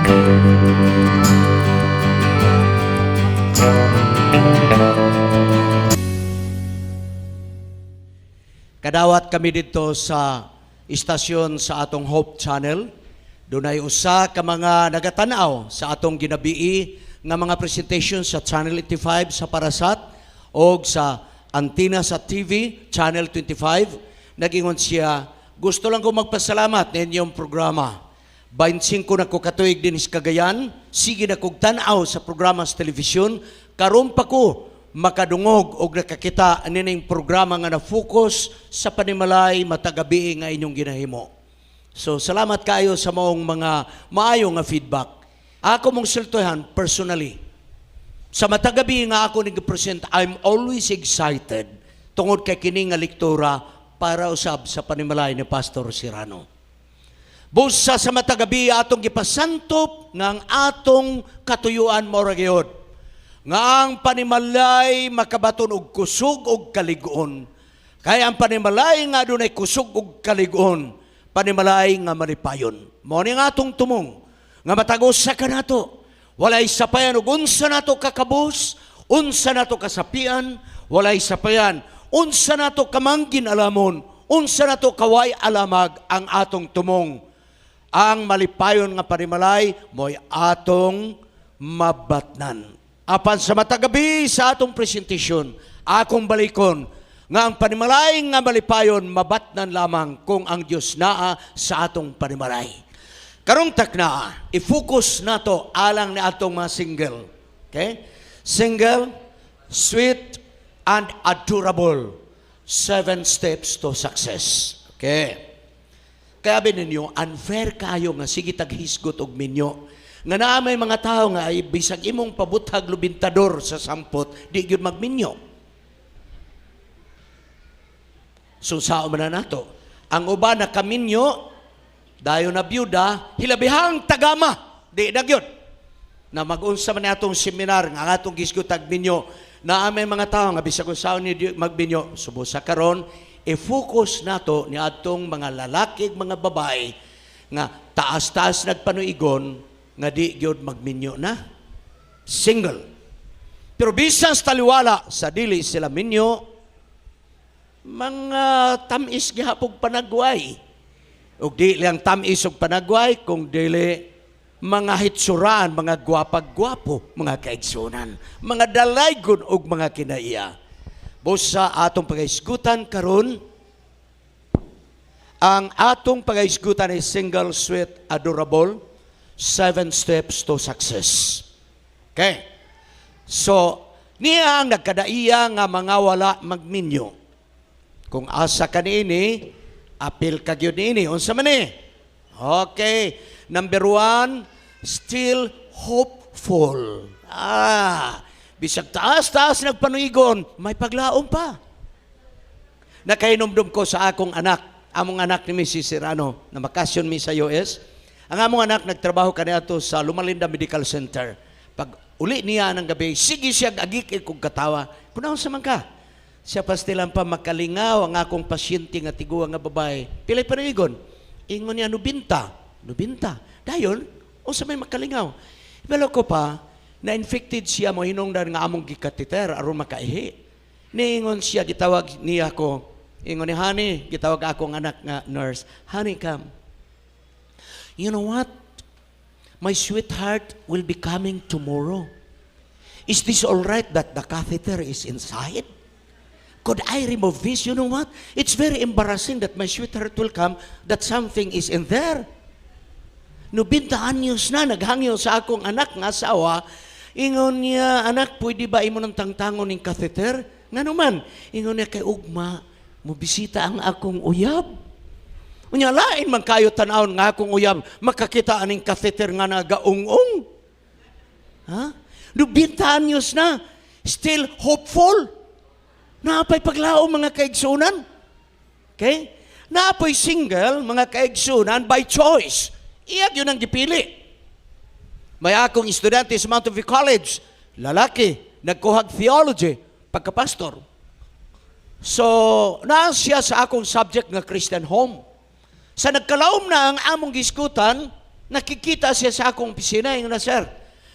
Kadawat kami dito sa istasyon sa atong Hope Channel. Dunay usa ka mga nagatanaw sa atong ginabii nga mga presentation sa Channel 85 sa Parasat o sa Antina sa TV, Channel 25. Nagingon siya, gusto lang ko magpasalamat na inyong programa. 25 na ko katuig din is Cagayan, sige na kong tanaw sa programa sa telebisyon, karon pa ko makadungog o nakakita nining programa nga na-focus sa panimalay matagabi nga inyong ginahimo. So, salamat kayo sa maong mga maayong nga feedback. Ako mong sultuhan, personally, sa matagabi nga ako nag-present, I'm always excited tungod kay kining nga lektura para usab sa panimalay ni Pastor Serrano. Busa sa matagabi atong gipasantop nga ang atong katuyuan mo ragyod. Nga ang panimalay makabaton og kusog og kaliguon. Kaya ang panimalay nga dunay kusog og kaliguon, panimalay nga malipayon. Mao ni nga atong tumong nga matagos sa kanato. Walay sapayan og unsa nato kakabus, unsa nato kasapian, walay sapayan unsa nato kamanggin alamon, unsa nato kaway alamag ang atong tumong. Ang malipayon nga panimalay mo'y atong mabatnan. Apan sa matagabi sa atong presentasyon, akong balikon nga ang panimalay nga malipayon mabatnan lamang kung ang Dios naa sa atong panimalay. Karong takna, i-focus nato alang ni atong mga single. Okay? Single, sweet, and adorable. 7 steps to success. Okay? Kaya ninyo, unfair kayo nga sige taghisgot og minyo. Nga naa may mga tao nga ay bisag imong pabutag lubintador sa sampot, di gyud magminyo. So sao man na nato? Ang uban na kaminyo, dayon na byuda, hilabihang tagama, di na gyud. Na mag-unsa man atong seminar nga atong gisgutag minyo, naa may mga tao nga bisag usaw ni magminyo, subo sa karon, i-focus nato ni atong mga lalaki mga babae nga taas-taas nagpanuigon nga di gyud magminyo na single. Pero bisan sa taliwala sa dili sila minyo, mga tamis gihapog panagway. Ug di lang tamis og panagway kung dili mga hitsuran, mga gwapag-gwapo, mga kaigsunan, mga dalaygon og mga kinaiya. Busa atong pagaisgutan karon, ang atong pagaisgutan ay single, sweet, adorable, 7 steps to success. Okay. So, niya ang nagkadaiya nga mga wala magminyo. Kung asa ka niini, apil ka gyud niini. Unsa man ni? Okay. Number 1, still hopeful. Bisag taas-taas nagpanuigon, may paglaom pa. Nakainomdom ko sa akong anak, among anak ni Mrs. Serrano, na bakasyon mi sa US. Ang among anak nagtrabaho kaniadto sa Lumalinda Medical Center. Pag uli niya ng gabi, sige siya agik kung katawa. Kunaon sa man ka? Siya pastilan pa makalingaw ang akong pasyente nga tiguang nga babae. Pilay panuigon. Ingon niya, nubinta. Dayon, o sa may makalingaw. Ibalo ko pa, na-infected siya mo hinungdan nga among gikatiter aron makaihi. Niingon siya, gitawag niya ko. Ingon ni Honey, gitawag akong anak nga nurse. Honey, come. You know what? My sweetheart will be coming tomorrow. Is this all right that the catheter is inside? Could I remove this? You know what? It's very embarrassing that my sweetheart will come, that something is in there. No, 20 anyos na, naghangyo sa akong anak nga asawa, ingon niya, anak, pwede ba imo ng tangtangon ng catheter? Nga naman, ingon niya kay ugma, mubisita ang akong uyab. Unya lain man kayo tanawon nga akong uyab, makakita aning catheter nga nagaungong. Ha? 20 anyos na, still hopeful. Naapay paglaom mga kaigsunan. Okay? Naapay single mga kaigsunan by choice. Iyag yun ang gipili. May akong estudyante sa Mount of College, lalaki, nagkuhag theology, pagkapastor. So, naa siya sa akong subject nga Christian home. Sa nagkalaom na ang among giskutan, Nakikita siya sa akong opisina, yung na, sir,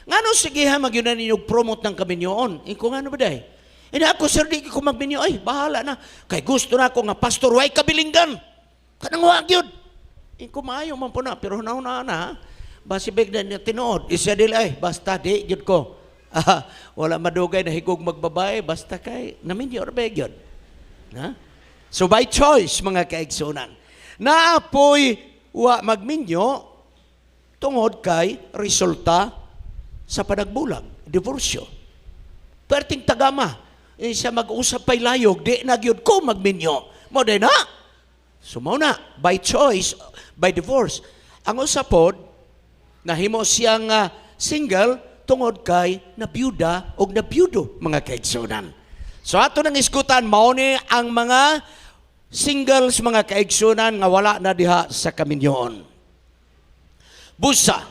nga no, sige ha, magyunan ninyo promote ng kaminyoon. Iko nga no ba day? Hindi ako, sir, di ko magminyo. Ay, bahala na. Kay gusto na ako nga, pastor, way kabilinggan. Kanang wag yun. Iko maayo man po na, pero nauna na, ha? Basi bigla niya tinood. Isya dila, basta di, yun ko. Wala madugay na higog magbabae, basta kay, naminyo, or ba yun? Ha? So by choice, mga kaigsunan, naapoy wa magminyo tungod kay resulta sa panagbulag, divorsyo. Perting tagama, siya mag-usap pa'y layog, di nagyod ko magminyo. Mo din na. Sumaw na, by choice, by divorce. Ang usapod, nahimo siyang single tungod kay nabiyuda o nabiyudo, mga kaigsunan. So ato nang iskutan, mauni ang mga singles, mga kaigsunan nga wala na diha sa kaminyoon. Busa,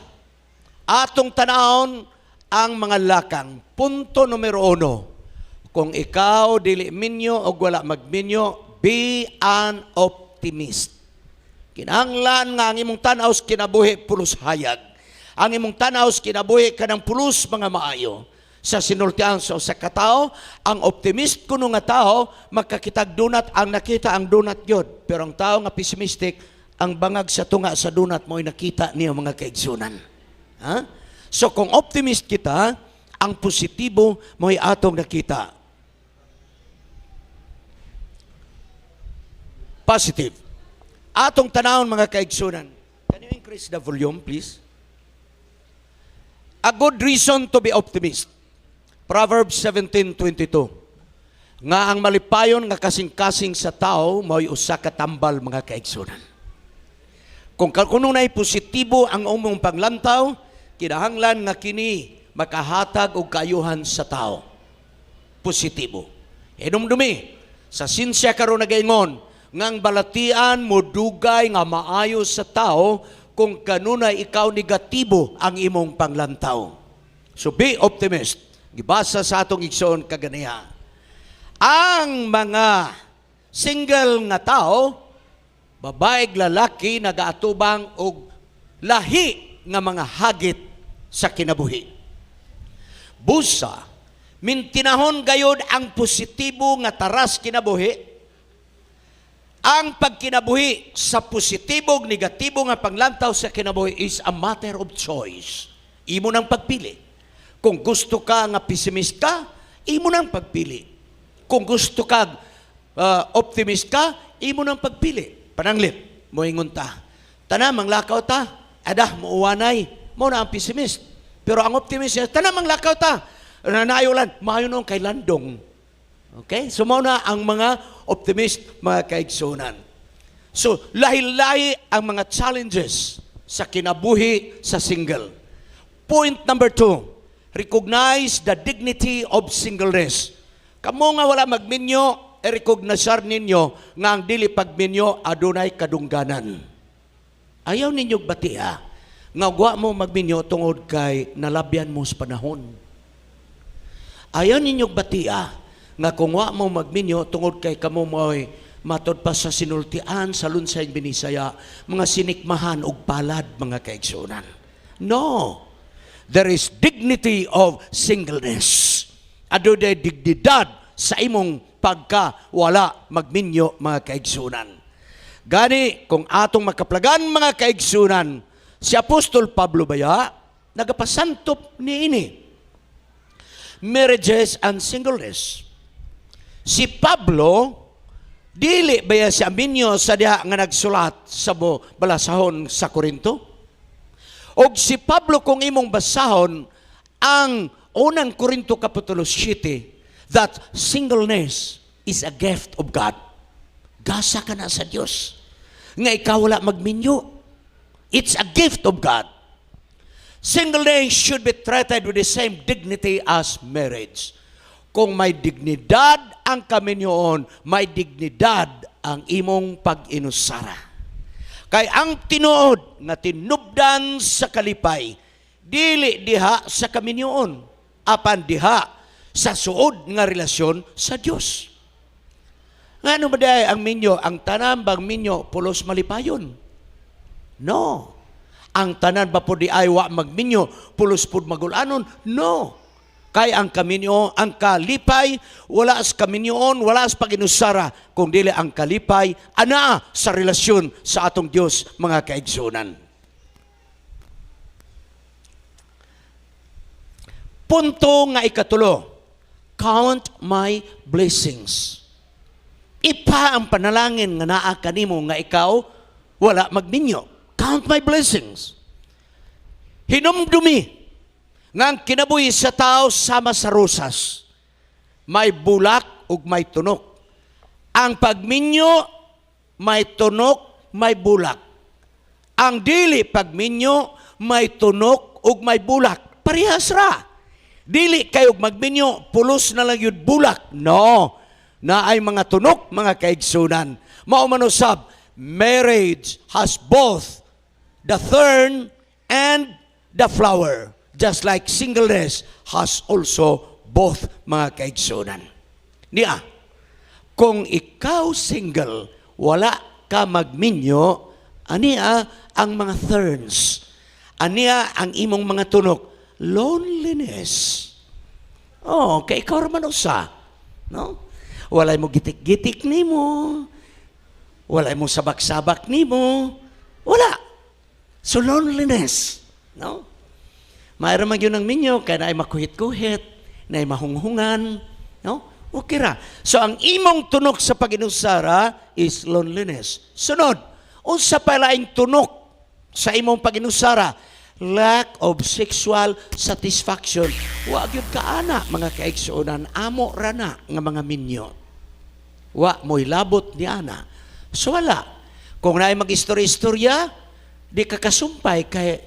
atong tanawon ang mga lakang. Punto numero 1, kung ikaw dili minyo o wala magminyo, be an optimist. Kinahanglan nga ang imong tanaw kinabuhi pulos hayag. Ang imong tanaw kinabuhi kanang pulos mga maayo. Sa sinultian so sa katao, ang optimist kuno nga tao makakitag donut ang nakita ang donut yod. Pero ang tao nga pessimistic, ang bangag sa tunga sa donut mo ay nakita niya mga kaigsunan. Ha? So kung optimist kita, ang positibo mo ay atong nakita. Positive. Atong tanawon mga kaigsunan. Can you increase the volume, please? A good reason to be optimist. Proverbs 17:22. Nga ang malipayon nga kasing-kasing sa tao mo'y usa ka tambal, mga kaigsunan. Kung kuno na'y positibo ang umong paglantaw, kinahanglan nga kini makahatag og kaayuhan sa tao. Positibo. Hinumdumi sa sinsya karon nagaingon ngang balatian mo dugay nga maayo sa tao kung kanunay ikaw negatibo ang imong panglantaw. So be optimist. Gibasa sa atong igsoon kaganiha. Ang mga single nga tao, babae lalaki nagaatubang og lahi nga mga hagit sa kinabuhi. Busa, mintinahon gayud ang positibo nga taras kinabuhi. Ang pagkinabuhi sa positibo ug negatibo nga panglantaw sa kinabuhi is a matter of choice. Imo nang pagpili. Kung gusto ka nga pessimist ka, imo nang pagpili. Kung gusto ka optimist ka, imo nang pagpili. Pananglit, mo ingon ta. Tanamang lakaw ta, muuwanay, mo na ang pessimist. Pero ang optimist, tanamang lakaw ta, nanayolan, maayo nung kay landong. Okay? So mo na ang mga optimist, mga kaigsunan. So, lahi-lahi ang mga challenges sa kinabuhi sa single. Point number 2, recognize the dignity of singleness. Kamo nga wala magminyo, recognize ninyo nga ang dili pagminyo adunay kadungganan. Ayaw ninyo batia nga wa mo magminyo tungod kay nalabyan mo sa panahon. Ayaw ninyo batia nga kung wa mo magminyo tungod kay kamo mo'y matod pa sa sinultian sa Lunsay Binisaya, mga sinikmahan og palad, mga kaigsunan. No. There is dignity of singleness. Adunay dignidad sa imong pagka-wala magminyo, mga kaigsunan. Gani, kung atong makaplagan, mga kaigsunan, si Apostol Pablo baya, nagapasantop ni ini. Marriages and singleness. Si Pablo, dili baya si Aminyo sa diha nga nagsulat sa balasahon sa Korinto? Og si Pablo kung imong basahon ang unang Korinto Kapitulo 7, that singleness is a gift of God. Gasa ka na sa Diyos. Nga ikaw wala magminyo. It's a gift of God. Singleness should be treated with the same dignity as marriage. Kung may dignidad ang kaminyoon, may dignidad ang imong pag-inusara. Kay ang tinuod nga tinubdan sa kalipay, dili diha sa kaminyoon, apan diha sa suod nga relasyon sa Dios. Ngano ba dahi ang minyo, ang tanambang minyo pulos malipayon? No. Ang tanan ba po di ay wa magminyo, pulos pud magulanon? No. Kay ang kaminyo, ang kalipay, wala as kaminyoon, wala as paginusara, kung dili ang kalipay, ana sa relasyon sa atong Dios, mga kaigsunan. Punto nga ikatulo, count my blessings. Ipa ang panalangin nga naa kanimo nga ikaw wala magminyo. Count my blessings. Hinumdumi nga ang kinabuhi sa tao sama sa rosas. May bulak ug may tunok. Ang pagminyo may tunok, may bulak. Ang dili pagminyo may tunok ug may bulak. Parehas ra. Dili kayog magminyo, pulos na lang yun bulak. No. Na ay mga tunok, mga kaigsunan. Mao man usab, marriage has both the thorn and the flower. Just like singleness has also both, mga kaigsunan. Niya, kung ikaw single, wala ka magminyo, aniya ang mga thorns. Aniya ang imong mga tunok. Loneliness. Oh, kay ikaw raman usa. No? Walay mo gitik-gitik nimo. Walay mo sabak-sabak nimo. Wala. So loneliness. No? Mayroon man yun ang minyo, kaya na ay makuhit-kuhit, na ay mahunghungan. No? Okay ra. So ang imong tunok sa paginusara is loneliness. Sunod, unsa pa laing tunok sa imong paginusara? Lack of sexual satisfaction. Wa gyud ka ana, mga kaigsuonan, amo ra na nga mga minyo. Wa mo'y labot ni ana. So wala. Kung naay mag-istorya-istorya, di ka kasumpay kay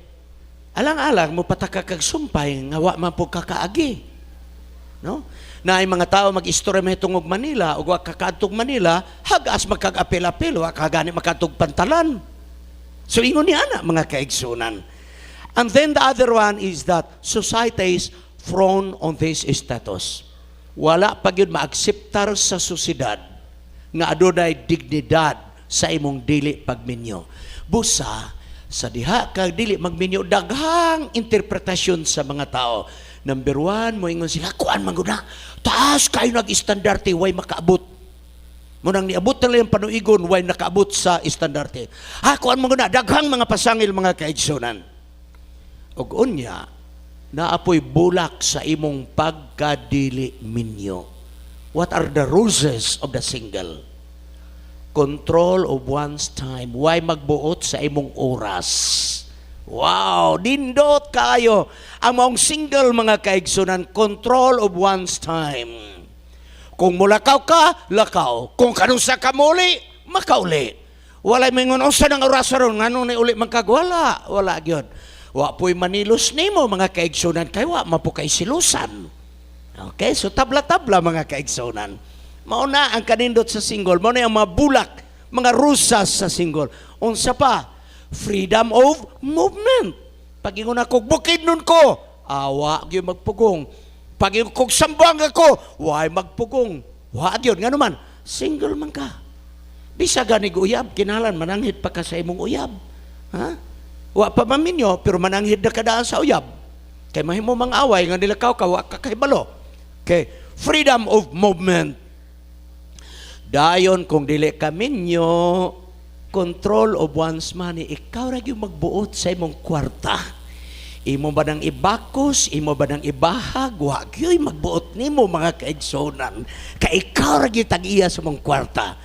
alang-alang mo pataka kag sumpay nga wa man po kakaagi. No? Naay mga tao mag-istorya mahitungog Manila ug wa kakaadtog Manila, hagas magkag-apel-apel, wa kagani makadtog Pantalan. So ingon ni ana, mga kaigsuonan. And then the other one is that societies frown on this status. Wala pa gyud maakseptar sa sosyedad nga adunay dignidad sa imong dili pagminyo. Busa sa diha kag dili magminyo, daghang interpretasyon sa mga tao. Number one, mo ingon sila, kuan man gud na, taas kayo nag-istandarte, way makaabot. Munang niabot na lang panuigon, way nakaabot sa istandarte. Kuan man gud na, daghang mga pasangil, mga kaigsunan. Og unya, naapoy bulak sa imong pagkadili minyo. What are the rules of the single? Control of one's time. Why magbuot sa imong oras? Wow, dindot kayo. Ang mong single, mga kaigsunan, control of one's time. Kung mulakaw ka, lakaw. Kung kanusa ka muli, makauli. Walay mingon, usa ng oras ron, nga nung uli magkagwala. Wala gyud. Wa po'y manilos nimo, mga kaigsunan, kay wa mapukay silusan. Okay, so tabla-tabla, mga kaigsunan. Mauna ang kanindot sa single, mauna ang mga bulak, mga rusas sa single. Unsa pa? Freedom of movement. Pag ingon ako, bukid nun ko, wa gyud magpugong. Pag ingon kog sambang ako, why magpugong. Wa gyud, nga naman, single man ka. Bisa ganig uyab, kinalan, mananghid pa ka sa imong uyab. Ha? Wa pa maminyo, pero mananghid na kadaan sa uyab. Kay mahimo mang away, nga nilakaw ka, wa ka kahibalo. Okay, freedom of movement. Dayon kung dili ka minyo, control of one's money, ikaw ra gyud magbuot sa imong kwarta. Imo ba nang ibakos, imo ba nang ibahag, wa gyud magbuot nimo, mga kaigsunan. Kay ikaw ra gyud tag-iya sa imong kwarta.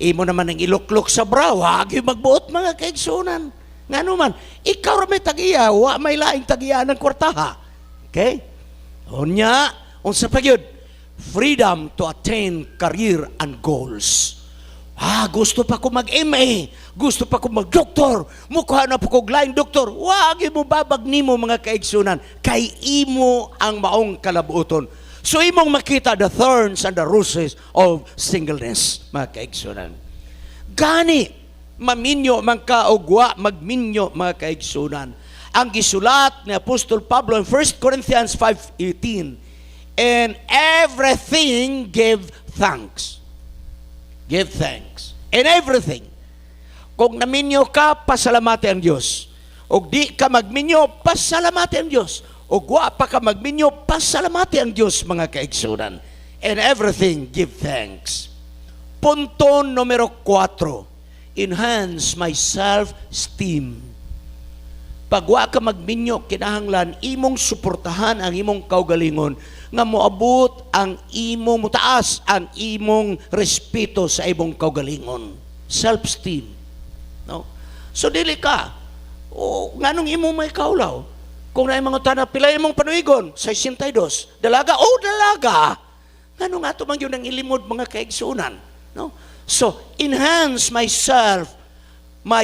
Imo naman ang iluklok sa bra, wa gyud magbuot, mga kaigsunan. Ngano man, ikaw ra may tag-iya, wa may laing tag-iya ng kwartaha. Okay? Unya, unsa pa gyud? Freedom to attain career and goals. Gusto pa ko mag-MA, gusto pa ko mag-doktor, mukha na po ko laing doktor. Wag mo babag nimo, mga kaigsunan, kay imo ang maong kalabuoton. So imong makita the thorns and the roses of singleness, mga kaigsunan. Gani, maminyo man ka og wa magminyo, mga kaigsunan. Ang gisulat ni Apostol Pablo in 1 Corinthians 5:18, and everything give thanks. Give thanks. In everything. Kung naminyo ka, pasalamati ang Diyos. Og di ka magminyo, pasalamati ang Dios. Og wa pa ka magminyo, pasalamati ang Dios, mga kaigsunan. And everything, give thanks. Punto numero 4, enhance my self-esteem. Pag wa ka magminyo, kinahanglan imong suportahan ang imong kaugalingon nga moabot ang imong mutaas ang imong respeto sa imong kaugalingon. Self-esteem. No? So dili ka nganong imong may kaulaw? Kung naay mga tanah, pila imong panuigon? 62. Dalaga? Dalaga. Nganong ato man yun ang ilimod, mga kaigsunan? No? So, enhance my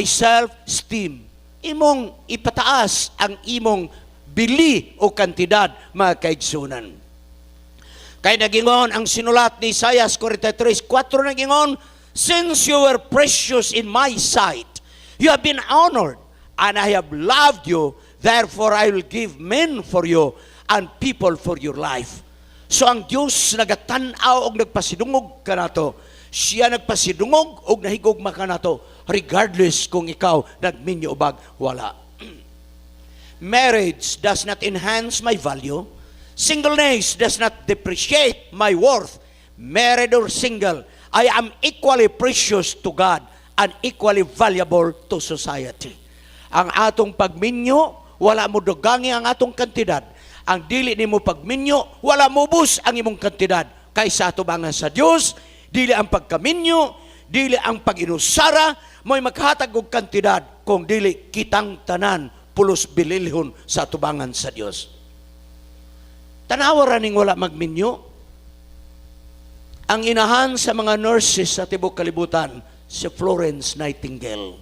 self-esteem. Imong ipataas ang imong bili o kantidad, mga kaigsunan. Kaya nagingon ang sinulat ni Isaias 43:4 nagingon, since you were precious in my sight, you have been honored, and I have loved you, therefore I will give men for you and people for your life. So ang Diyos nagatanaw og nagpasidungog ka nato. Siya nagpasidungog og nahigugma ka nato, regardless kung ikaw nagminyo ubag wala. Marriage does not enhance my value. Singleness does not depreciate my worth. Married or single, I am equally precious to God and equally valuable to society. Ang atong pagminyo, wala mo dugangi ang atong kantidad. Ang dili nimo pagminyo, wala mo bus ang imong kantidad. Kaysa atubangan sa Dios, dili ang pagkaminyo, dili ang pag-inusara, mo'y maghatag og kantidad kung dili kitang tanan pulos bililhon sa atubangan sa Dios. Tanawa ning wala magminyo. Ang inahan sa mga nurses sa tibok kalibutan, si Florence Nightingale.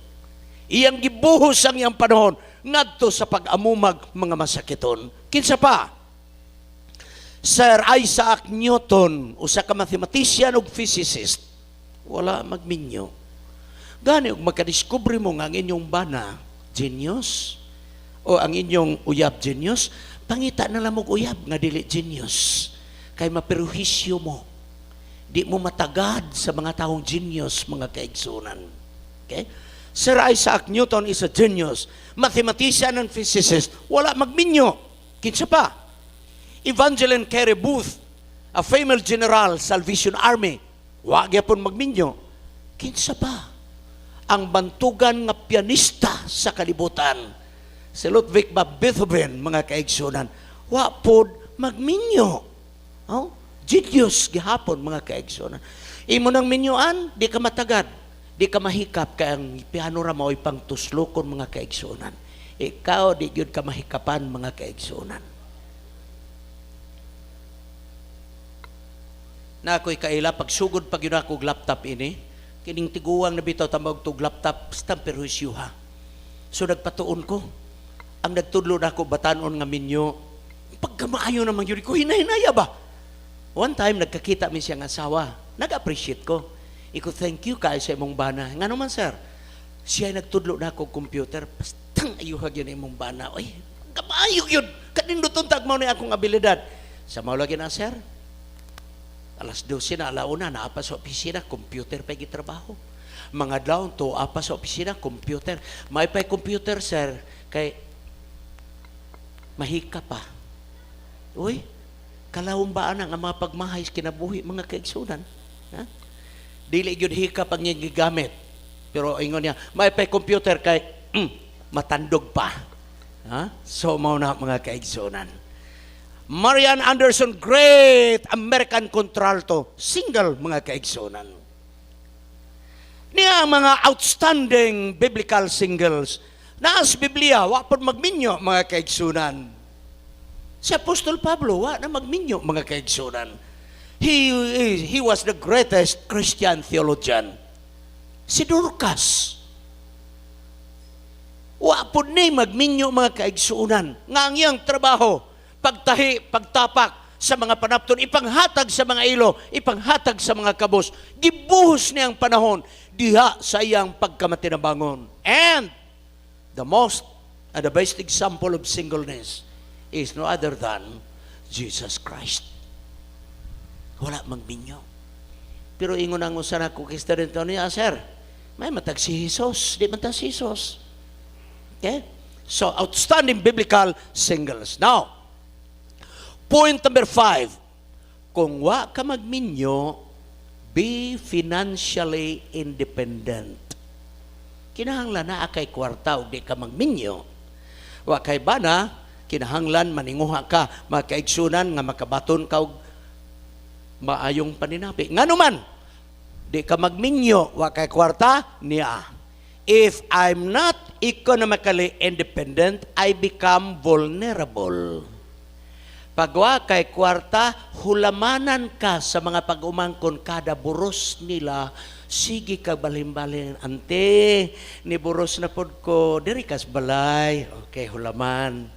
Iyang gibuhos ang iyang panahon ngadto sa pag-amumag mga masakiton. Kinsa pa? Sir Isaac Newton, usa ka mathematician ug physicist, wala magminyo. Gani og makadiskubre mo nga ang inyong bana genius o ang inyong uyab genius, pangita na lang mo uyab nga dili genius. Kay maperwisyo mo. Di mo matagad sa mga taong genius, mga kaigsunan. Okay? Sir Isaac Newton is a genius, mathematician and physicist. Wala magminyo. Kinsa pa? Evangeline Carey Booth, a famous general, Salvation Army. Wag yapon magminyo. Kinsa pa? Ang bantugan nga pianista sa kalibutan, si Ludwig van Beethoven, mga kaigsunan. Wa pod magminyo. Oh? Genius gihapon, mga kaigsunan. Imo nang minyoan, di ka matagad. Di ka mahikap kaya ang piano ra mo pang tuslokon, mga kaigsunan. Ikaw di gyud ka mahikapan, mga kaigsunan. Na ako'y kaila pagsugod pag yun ako laptop ini, kining tiguang na bitaw tamag tog laptop stamperwisyo ha. So nagpatuon ko. Ang nagtudlo na ako batanon nga minyo, pagkamaayo naman yun ko, hinahinaya ba? One time nagkakita mi siyang asawa, nag-appreciate ko. Iko, thank you kay sa imong bana. Nga naman, sir, siya nagtudlo na ako computer, pastang ayuhag yun imong bana. Oy, kamayog yun. Kanindutong tagmaw na akong abilidad. Sa maulagi na, sir, alas 12 na, alauna, naapa sa opisina, computer pa trabaho. Mga daon to, apa sa opisina, computer. May pa'y computer, sir, kay mahika pa. Uy, kalawang baan ang mga pagmahay kinabuhi, mga kaigsunan. Ha? Dili yun hikap ang niyang gigamit. Pero ingon niya, may pa'y computer kay matandog pa. Ha? So, mau na mga kaigsunan. Marian Anderson, great American contralto, single, mga kaigsunan. Niya mga outstanding biblical singles, naas Biblia, wapon magminyo, mga kaigsunan. Si Apostol Pablo, wa na magminyo, mga kaigsunan. He was the greatest Christian theologian. Si Dorcas, wapon ni magminyo, mga kaigsunan. Nga ang iyang trabaho, pagtahi, pagtapak sa mga panapton, ipanghatag sa mga ilo, ipanghatag sa mga kabos. Gibuhos niyang panahon, diha sa iyang pagkamatinabangon. And the best example of singleness is no other than Jesus Christ. Wala magminyo. Pero ingon ang usan ako kay student niya, sir, may matag si Jesus, di man ta si Jesus. Okay? So, outstanding biblical singles. Now, point number 5, kung wa ka magminyo, be financially independent. Kinahanglan na akay kwarta o di ka magminyo. Wa kay bana, kinahanglan maninguha ka, makaigsunan nga makabaton ka og maayong paninapi. Nganuman, di ka magminyo, wa kay kwarta, niya. If I'm not economically independent, I become vulnerable. Pagwa kay kwarta, hulamanan ka sa mga pag-umangkon kada buros nila. Sige ka balim-balim, ante, ni buros na pod ko, diri kas balay, okay, hulaman.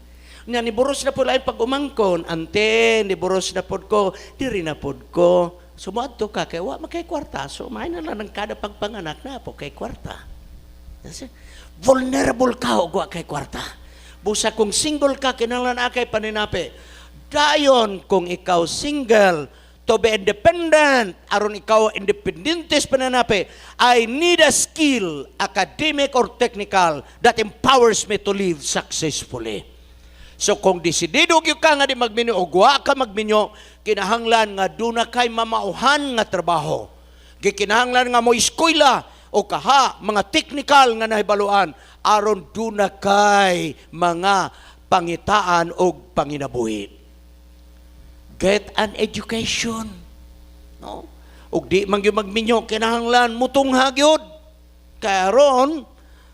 Nga ni buros na pod ay pag-umangkon, ante, ni buros na pod ko, diri na pod ko. Sumuadto ka, kay wa makay kwarta, so may na lang ng kada pagpanganak na po kay kwarta. Vulnerable ka o wa kay kwarta. Busa kung single ka, kinahanglan akay paninapi. Dayon kung ikaw single, to be independent, aron ikaw independentes pananapi, I need a skill, academic or technical, that empowers me to live successfully. So kung desidido gyud ka nga di magminyo o wa ka magminyo, kinahanglan nga duna kay mamauhan nga trabaho. Gikinahanglan nga mo eskwela o kaha mga technical nga nahibaluan aron duna kay mga pangitaan o panginabuhi. Get an education. No? Ug di man gyud magminyo, kinahanglan mutungha gyud kay aron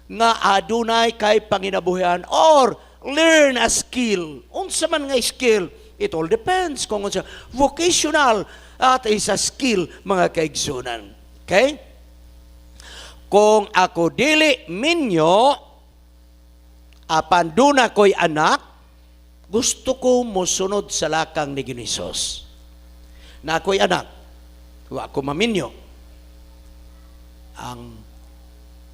nga adunay kay panginabuhian or learn a skill. Unsa man nga skill? It all depends kung unsa vocational at is a skill mga kaigsunan. Okay? Kung ako dili minyo apan duna ko'y anak, gusto ko mosunod sa lakang ni Ginisos. Na ako'y anak, wa ko maminyo. Ang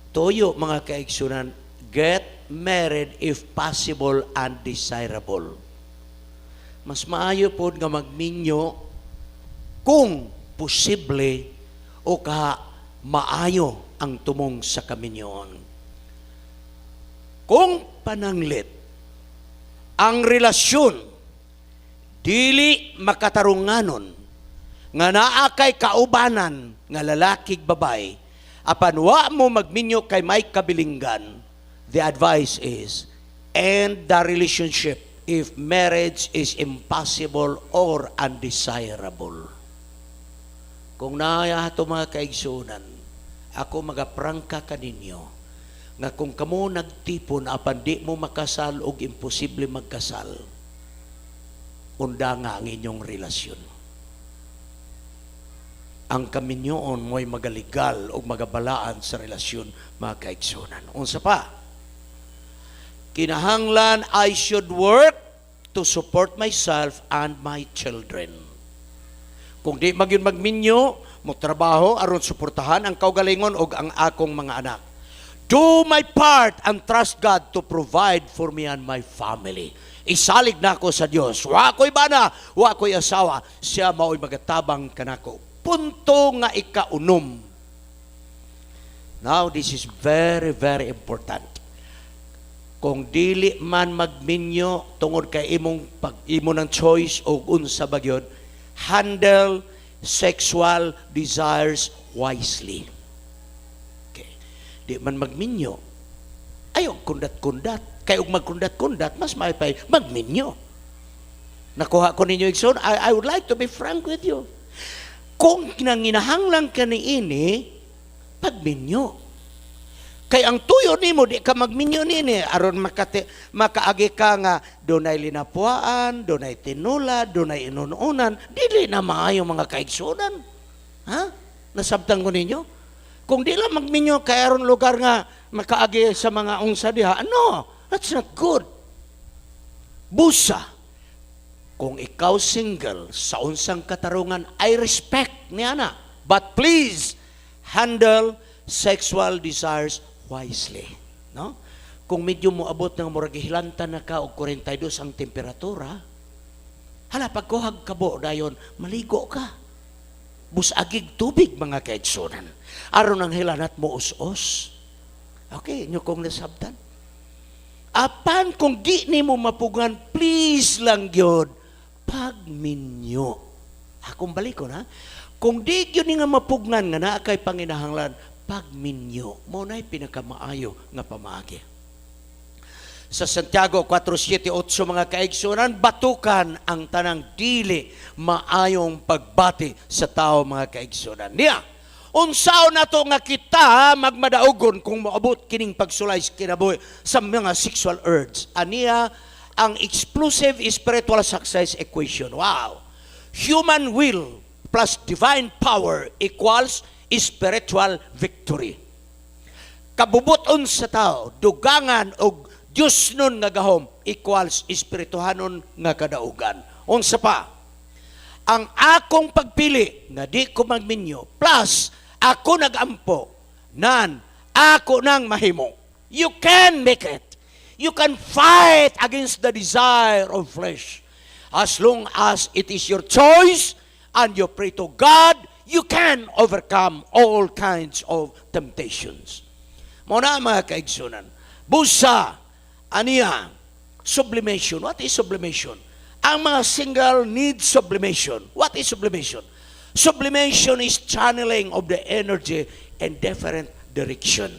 toyo mga kaigsunan, get married if possible and desirable. Mas maayo po nga magminyo kung posible o ka maayo ang tumong sa kaminyoon. Kung pananglit, ang relasyon dili makatarunganon nga naa kay kaubanan nga lalakig babay apan wa mo magminyo kay may kabilinggan, the advice is end the relationship if marriage is impossible or undesirable. Kung naaya ato mga kaigsunan, ako magaprangka kaninyo nga kung kamo nagtipon apan di mo makasal og imposible magkasal, unda nga ang inyong relasyon. Ang kaminyoon mo'y magaligal o magabalaan sa relasyon mga kaigsunan. Unsa pa? Kinahanglan I should work to support myself and my children. Kung di magyud magminyo, mo trabaho aron suportahan ang kaugalingon og ang akong mga anak. Do my part and trust God to provide for me and my family. Isalig na ako sa Dios. Wa ko'y bana, wa ko'y asawa. Siya mao'y magatabang kanako. Punto nga ikaunom. Now, this is very, very important. Kung dili man magminyo tungod kay imo ng choice o unsa bagyod, handle sexual desires wisely. Di man magminyo, ayaw kundat-kundat. Kaya magkundat-kundat, mas maipay magminyo. Nakuha ko ninyo, Ikson, I would like to be frank with you. Kung nanginahanglang ka ni ini, pagminyo. Kaya ang tuyo nimo di ka magminyo nini, aron makaagi ka nga, dunay linapuan, dunay tinula, dunay inununan, dili na maayo mga kaigsunan. Ha? Nasabtan ko ninyo? Kung di lang magminyo kay aron lugar nga makaagi sa mga unsa diha, no, that's not good. Busa, kung ikaw single sa unsang katarungan, I respect niya na. But please, handle sexual desires wisely. No? Kung medyo mo abot ng murag hilantan na ka og 42 ang temperatura, hala pagkuhag kabo dayon, maligo ka. Busagig tubig mga kaigsunan. Aron ang hilanat mo us-us. Okay, inyo kong nasabtan. Apan kung di nimo mapugan, please lang gyud pagminyo. Akong balikon ha. Kung di gyud ni nga mapugnan nga naa kay panginahanglan, pagminyo. Mo na'y pinakamaayo nga pamaagi. Sa Santiago 4:7-8 mga kaigsunan, batukan ang tanang dili maayong pagbati sa tao mga kaigsunan. Niya, unsaon nato nga kita magmadaugon kung moabot kining pagsulay kinabuhi sa mga sexual urge. Aniya ang explosive spiritual success equation. Wow! Human will plus divine power equals spiritual victory. Kabubuton sa tao, dugangan o Diyos nun nga gahom equals espirituhanon nga kadaugan. Unsa pa? Ang akong pagpili nga di ko magminyo plus ako nagampo nan ako nang mahimo. You can make it. You can fight against the desire of flesh. As long as it is your choice and you pray to God, you can overcome all kinds of temptations. Muna mga kaigsunan, busa, aniya, sublimation. What is sublimation? Ang mga single need sublimation. What is sublimation? Sublimation is channeling of the energy in different direction.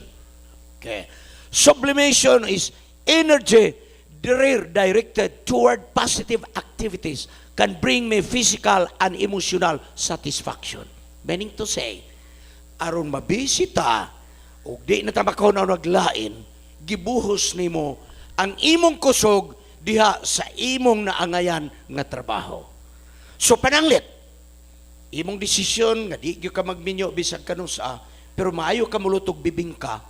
Okay. Sublimation is energy directed toward positive activities can bring me physical and emotional satisfaction. Meaning to say, aron mabisita o di na tabakaw na naglain, gibuhos nimo ang imong kusog diha sa imong naangayan nga trabaho. So pananglit, imong desisyon nga di gyud ka magminyo bisag kanus pero maayo ka mulutog bibingka,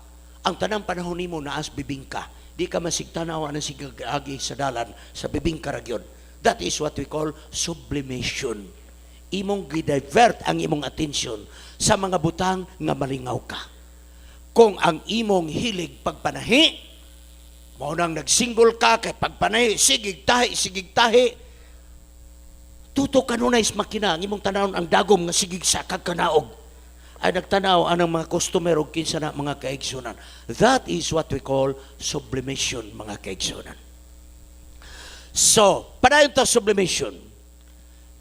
ang tanang panahon nimo naas bibingka. Di ka masigtanaw ang sigagi sa dalan sa bibingka ra gyud. That is what we call sublimation. Imong gi-divert ang imong attention sa mga butang nga malingaw ka. Kung ang imong hilig pagpanahi, mao nang nagsinggol ka kay pagpanahi, sigig tahi, tuto kanunay sa makina, ang imong tanawon ang dagom nga sigig sa kagkanaog, ay nagtanaw anang mga customer o kinsa na mga kaigsunan. That is what we call sublimation, mga kaigsunan. So, padayon ta sublimation.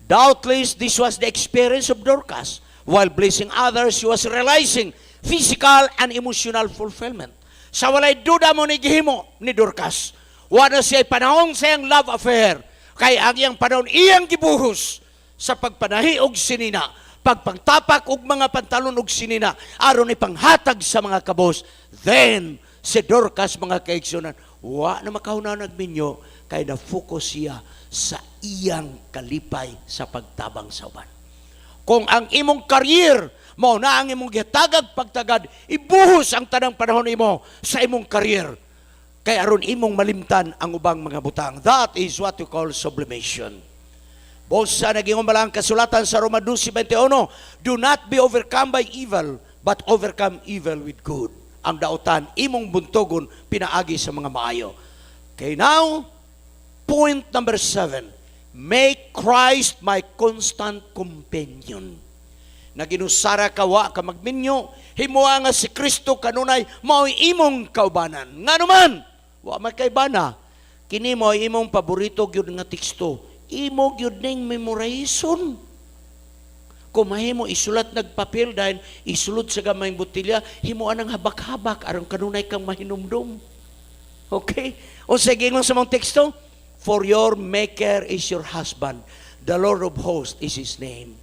Doubtless, this was the experience of Dorcas. While blessing others, she was realizing physical and emotional fulfillment. Sa walay duda mo ni gihimo ni Dorcas, wala siya panahon sa iyang love affair, kay ang iyang panahon iyang gibuhos sa pagpanahi og sinina, pagpangtapak og mga pantalon og sinina, aron ipanghatag sa mga kabos. Then, si Dorcas, mga kaigsunan, wa na makahunaw nagminyo, kay na-focus siya sa iyang kalipay sa pagtabang sa uban. Kung ang imong career mo na ang imong gitagag pagtagad, ibuhos ang tanang panahon nimo sa imong career, kay aron imong malimtan ang ubang mga butang. That is what we call sublimation. Bosa naging umalang kasulatan sa Roma 12:21, do not be overcome by evil, but overcome evil with good. Ang dautan, imong buntogon, pinaagi sa mga maayo. Okay, now, point number 7, make Christ my constant companion. Naginusara ka wa ka magminyo, himuha nga si Kristo kanunay mao'y imong kaubanan. Nga naman, wa man kay bana, kini mo imong paborito gyud nga teksto, imo gyud ning memorization. Kung mahimo isulat nagpapel dahil isulod sa gamayng botilya, himuan ang habak-habak aron kanunay kang mahinumdum. Okay? O sige lang sa mong teksto, for your maker is your husband, the Lord of hosts is his name.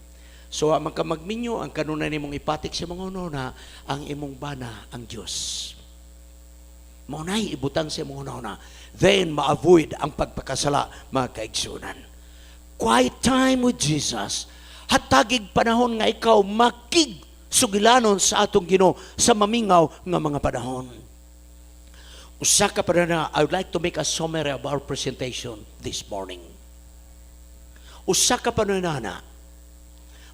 So, ang magminyo, ang kanunay nimong ipatik sa mga una, ang imong bana, ang Diyos. Maunay, ibutang sa mga una. Then, ma-avoid ang pagpakasala, mga kaigsunan. Quiet time with Jesus. Hatagig panahon nga ikaw makig sugilanon sa atong Ginoo sa mamingaw nga mga panahon. Usa ka pa na, I would like to make a summary of our presentation this morning. Usa ka pa na,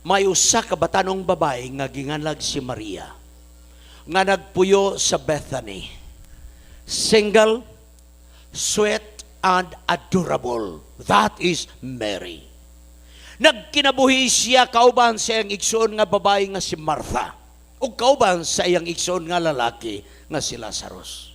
may usa ka batanong babae nga ginganlag si Maria nga nagpuyo sa Bethany. Single, sweet, and adorable. That is Mary. Nagkinabuhi siya kauban sa iyang igsoon nga babae nga si Martha ug kauban sa iyang igsoon nga lalaki nga si Lazarus.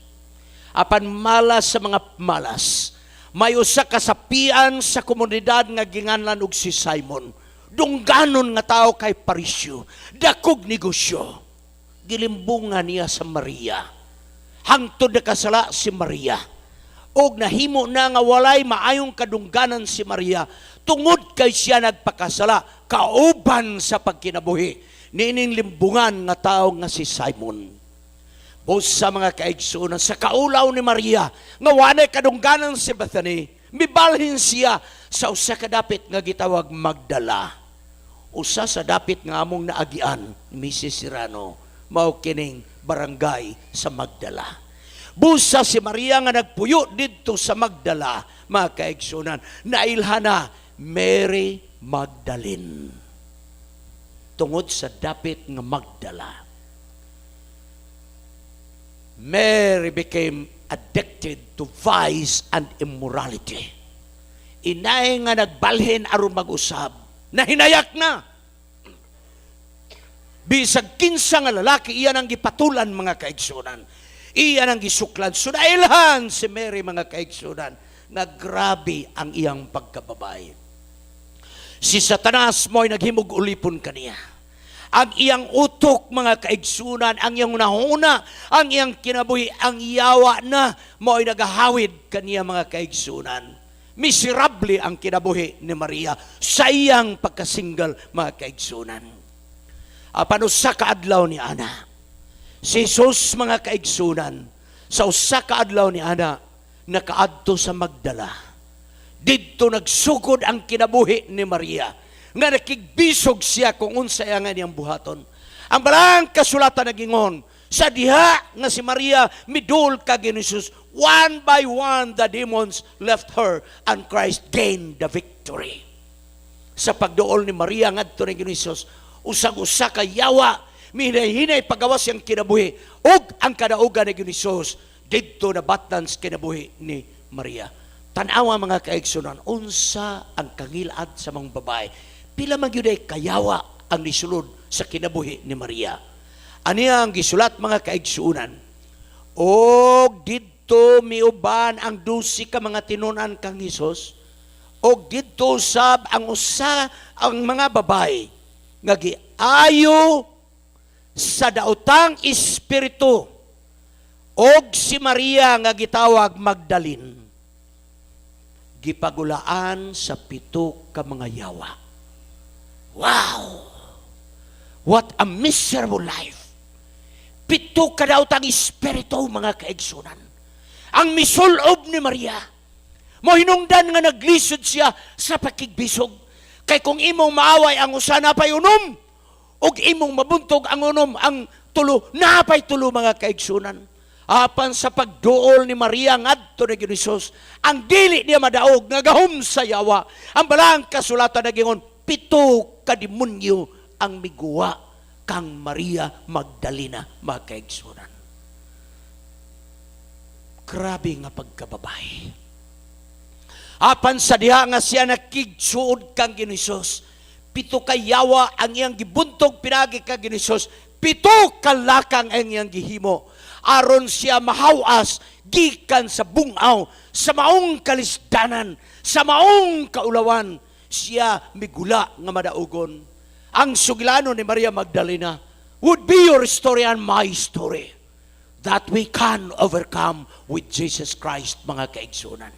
apan malas sa mga malas. May usa ka sapian sa komunidad nga ginganlan og si Simon. Dungganon nga tao kay parisyo, dakog negosyo. Gilimbungan niya sa Maria. Hangtod na kasala si Maria. Og nahimo na nga walay maayong kadungganan si Maria tungod kay siya nagpakasala kauban sa pagkinabuhi niining limbungan nga tao nga si Simon. Bus sa mga kaigsunan sa kaulaw ni Maria nga walay kadungganan si Bethany, mibalhin siya sa usa ka dapit nga gitawag Magdala. Usa sa dapit nga among naagian ni Mrs. Serrano mao kining barangay sa Magdala. Busa si Maria nga nagpuyo dito sa Magdala, mga kaigsunan, nailhana Mary Magdalene. Tungod sa dapit nga Magdala, Mary became addicted to vice and immorality. Inay nga nagbalhin aron mag-usab, nahinayak na. Bisag kinsa nga lalaki, iyan ang gipatulan, mga kaigsunan. Iyan ang gisuklan. Sunailhan si Mary, mga kaigsunan, na grabe ang iyang pagkababay. Si Satanas mo'y naghimog ulipon kaniya. Ang iyang utok, mga kaigsunan, ang iyang nahuna, ang iyang kinabuhi, ang yawa na mo'y nagahawid kaniya, mga kaigsunan. Miserable ang kinabuhi ni Maria sa iyang pagkasinggal, mga kaigsunan. Apan usa ka adlaw ni ana, si Jesus, mga kaigsunan, sa usa ka adlaw ni ana, nakaadto sa Magdala. Didto nagsugod ang kinabuhi ni Maria, nga nakigbisog siya kung unsay ang niyang buhaton. Ang balang kasulatan nagingon, sa diha nga si Maria midul kag ni Jesus, one by one the demons left her and Christ gained the victory. Sa pagduol ni Maria ngadto ni Jesus, usag-usa ka yawa, minay-hinay pagawas yang kinabuhi, ug ang kadaugan ni Jesus didto nabatan sa kinabuhi ni Maria. Tanawa, mga kaigsunan, unsa ang kangilad sa mga babae. Pila man gyud ay kayawa ang nisulod sa kinabuhi ni Maria. Aniya ang gisulat, mga kaigsunan. Og didto miuban ang 12 ka mga tinunan kang Jesus, og didto sab ang usa ang mga babae nga giayo sa daotang espiritu, og si Maria nga gitawag Magdalene, gipagulaan sa 7 ka mga yawa. Wow! What a miserable life! 7 ka daotang espiritu, mga kaigsunan, ang misulob ni Maria. Mohinungdan nga naglisod siya sa pakigbisog. Kay kung imong maaway ang usa, napay unom, ug imong mabuntog ang unom, ang tulo, napay tulo, mga kaigsunan. Apan sa pagduol ni Maria ngadto ni Jesus, ang dili niya madaog nga gahom sa yawa. Ang balang kasulatan nagingon, 7 ka demonyo ang miguwa kang Maria Magdalena, mga kaigsunan. Grabe nga pagkababay. Apan sa diha nga siya nakigsuod kang Ginisos, 7 ka yawa ang iyang gibuntog pinagi kang Ginisos, 7 ka lakang ang iyang gihimo, aron siya mahawas gikan sa bungaw, sa maong kalisdanan, sa maong kaulawan, siya migula nga madaugon. Ang sugilano ni Maria Magdalena would be your story and my story, that we can overcome with Jesus Christ, mga kaigsunan.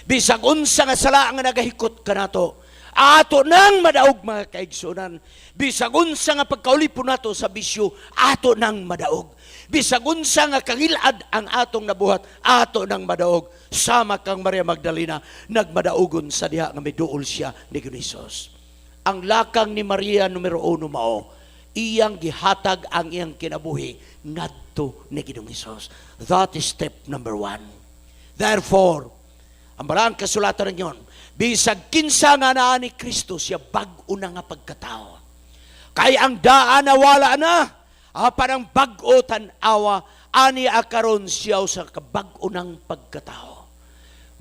Bisag unsa nga sala nga nagahikot kanato, ato nang madaog, mga kaigsunan. Bisag unsa nga pagkaulipon nato sa bisyo, ato nang madaog. Bisag unsa nga kangilad ang atong nabuhat, ato nang madaog. Sama kang Maria Magdalena, nagmadaogon sa diha nga miduol siya ni Jesus. Ang lakang ni Maria numero 1 mao, iyang gihatag ang iyang kinabuhi ngadto ni Jesus. That is step number 1. Therefore, ang balang kasulatan ninyon, bisag kinsa nga naa ni Kristo, siya bag-o na nga pagkatao. Kay ang daan na wala na, apan ang bag-o tan-awa, ani akaron siya sa kabag-o ng pagkatao.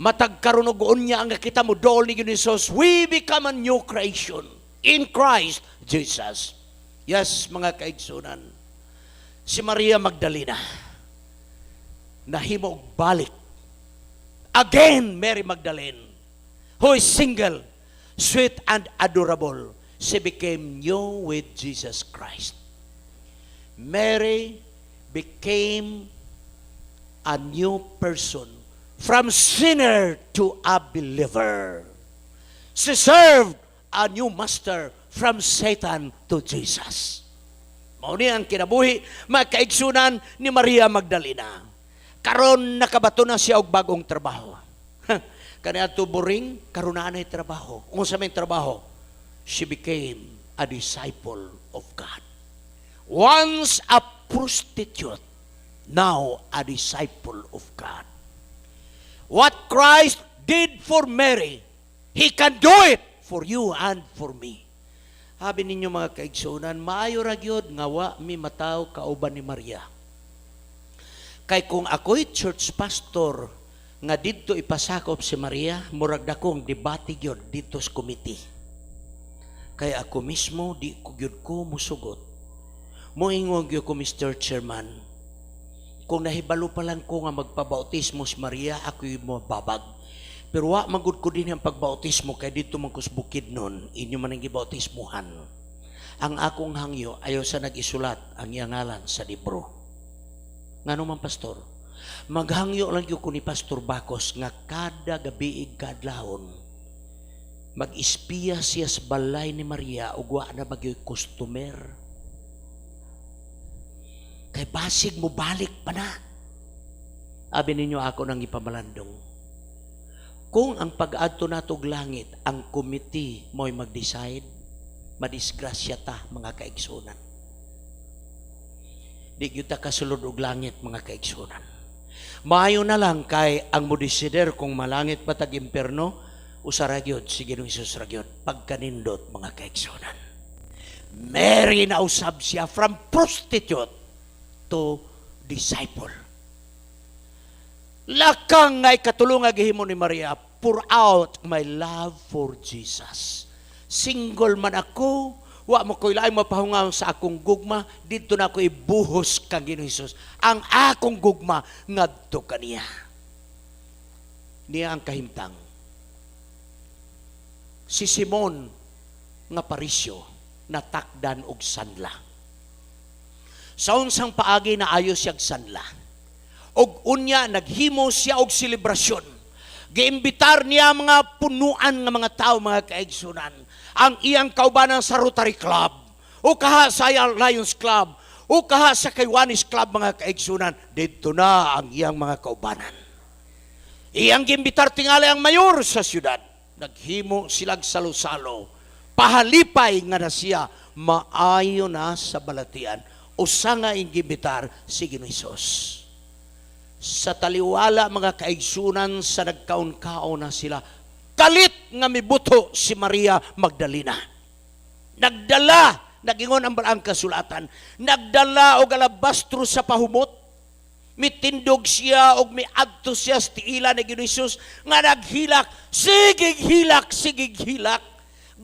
Matag karon og unya ang nakita mo dool ni Jesus, we become a new creation in Christ Jesus. Yes, mga kaigsunan, si Maria Magdalena, nahimo og balik. Again, Mary Magdalene, who is single, sweet and adorable, she became new with Jesus Christ. Mary became a new person, from sinner to a believer. She served a new master, from Satan to Jesus. Mao ni ang kinabuhi makaigsunan ni Maria Magdalena. Karon nakabato na siya og bagong trabaho. Kaniadto buring karon na anay trabaho. Unsa may trabaho? She became a disciple of God. Once a prostitute, now a disciple of God. What Christ did for Mary, He can do it for you and for me. Habi ninyo mga kaigsunan, maayo ra gyud nga wa mi mataw kauban ni Maria. Kay kung ako'y church pastor nga didto ipasakop si Maria, murag dakong debate gyud dito sa committee. Kay ako mismo di ko gyud ko musugot. Moingon gyud ko, Mr. Chairman, kung nahibalo pa lang ko nga magpabautismo si Maria, ako'y mababag. Pero wa magud ko din ang pagbautismo kay dito man kus bukid nun, inyo man ang gibautismuhan. Ang akong hangyo ayaw sa nag-isulat ang iyang ngalan sa libro. Ngano man pastor, maghangyo lang gyud ko ni Pastor Bacos nga kada gabi kadlawon mag-espiya siya sa balay ni Maria ug wa na bagyoy customer. Kay basig mo balik pa na. Abi ninyo ako nang ipamalandong. Kung ang pag-adto nato og langit, ang committee mo'y mag-decide, madisgrasya ta mga kaigsunan. Di gyud ta kasulod og langit mga kaigsunan. Maayo na lang kay ang modesider kung malangit pa tag imperno, usara gyud si Ginoong Hesus ra gyud pagkanindot mga kaigsunan. Mary na usab siya from prostitute to disciple. Lakang ngay katulong nga gihimo ni Maria, pour out my love for Jesus. Single man ako, wa mo ko'y laing mapahungaw sa akong gugma, dito na ako ibuhos kang Ginoong Hesus. Ang akong gugma, ngadto kaniya. Niya ang kahimtang. Si Simon nga parisyo, natakdan og sanla. Sa unsang paagi na ayos siyag sanla. Og unya, naghimo siya og selebrasyon. Giimbitar niya mga punuan nga mga tao, mga kaigsunan. Ang iyang kaubanan sa Rotary Club, o kaha sa Lions Club, o kaha sa Kiwanis Club, mga kaigsunan, dito na ang iyang mga kaubanan. Iyang gimbitar tingali ang mayor sa syudad. Naghimo silag salo-salo. Pahalipay nga na siya, maayo na sa balatian. Usa nga ing gimbitar si Ginoong Hesus. Sa taliwala mga kaigsunan sa nagkaon-kaon na sila, kalit nga mibuto si Maria Magdalena. Nagdala, nagingon ang kasulatan, nagdala og alabastro sa pahumot, mitindog siya og miadto siya sa tiila ni Ginoong Hesus nga naghilak, sigig hilak,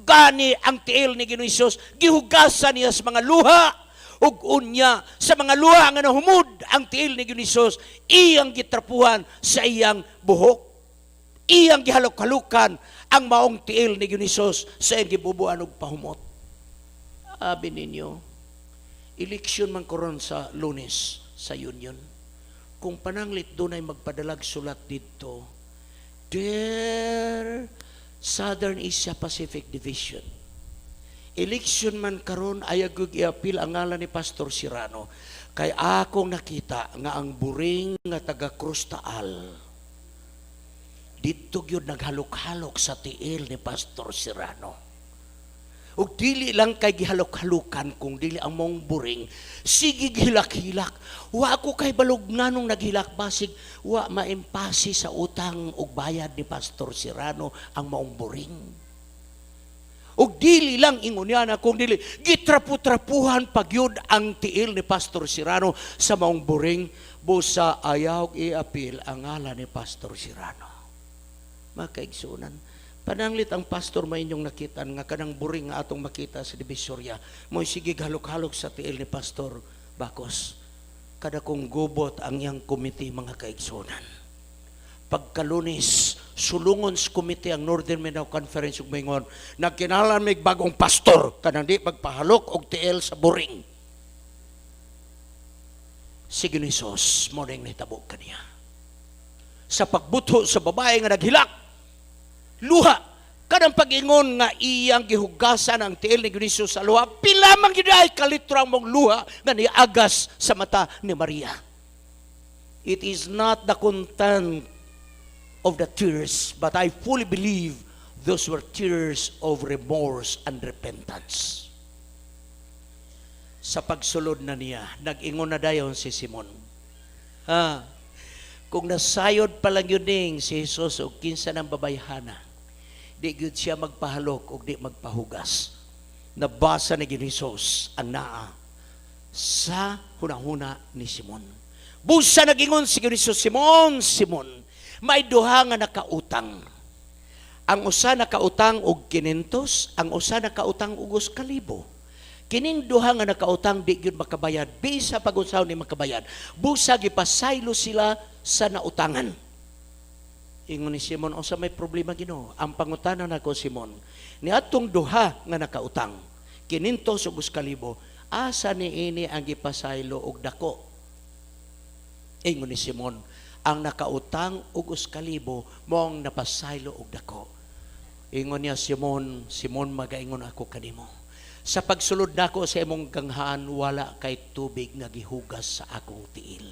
gani ang tiil ni Ginoong Hesus, gihugasan niya sa mga luha, ug unya sa mga luha nga nahumod ang tiil ni Ginoong Hesus, iyang gitrapuhan sa iyang buhok. Iyang gihalok-halukan ang maong tiil ni Ginoong Hesus sa iyang gibubuan og pahumot. Abi ninyo, eleksyon man karon sa Lunes sa Union. Kung pananglit dunay magpadalag sulat dito, Dear Southern Asia Pacific Division, eleksyon man karon ayag i-apil ang ngalan ni Pastor Serrano, kay akong nakita nga ang buring nga taga Cruz Taal dito gyud naghalok-halok sa tiil ni Pastor Serrano. Ug dili lang kay gihalok-halukan, kung dili ang mong buring sige gihilak-hilak. Wa ako kay balog nganong naghilak, basig wa maimpasi sa utang ug bayad ni Pastor Serrano ang maong buring. Ug dili lang ingon niya na, kung dili gitrapu-trapuhan pagyud ang tiil ni Pastor Serrano sa maong buring, busa ayaw i-apil ang ngalan ni Pastor Serrano. Mga kaigsunan, pananglit ang pastor may inyong nakitan nga kanang buring nga atong makita sa Divisoria, mo'y sige halok-halok sa tiil ni Pastor Bacos. kada kong gubot ang iyang komite mga kaigsunan. Pagkalunis, sulungon sa komite ang Northern Mindanao Conference ug mingon, nagkinalan mig bagong pastor kanang di magpahalok og tiil sa buring. Sige ni Sos, mo ning nahitabo kaniya. Sa pagbutho sa babae nga naghilak, luha, kanang pag-ingon nga iyang gihugasan ang tiil ni Dionisio sa luha, pila man gyud ay kalitrang mong luha nga niagas sa mata ni Maria. It is not the content of the tears, but I fully believe those were tears of remorse and repentance. Sa pagsulod na niya, nag-ingon na dayon si Simon. Kung nasayod pa lang yun si Jesus o kinsa ng babayhana, di yun siya magpahalok o di magpahugas. Nabasa ni Jesus ang naa sa hunahuna ni Simon. Busa nag-ingon si Jesus, Simon, Simon, may duha nga nakautang. Ang usa nakautang og 500, ang usa nakautang og 1,000. Kining duha nga nakautang di gyud makabayad, bisa pag-unsaon ni makabayad. Busa gipasaylo sila sa nautangan. Ingon ni Simon, o sa may problema Ginoo, ang pangutanan nako Simon, ni atong duha nga nakautang, 500 ug 1,000, asa ni ini ang gipasaylo og dako? Ingon ni Simon, ang nakautang og 1,000 mong napasaylo og dako. Ingon niya, Simon, Simon, magaingon ako kanimo. Sa pagsulod nako sa imong ganghaan, wala kay tubig nga gihugas sa akong tiil.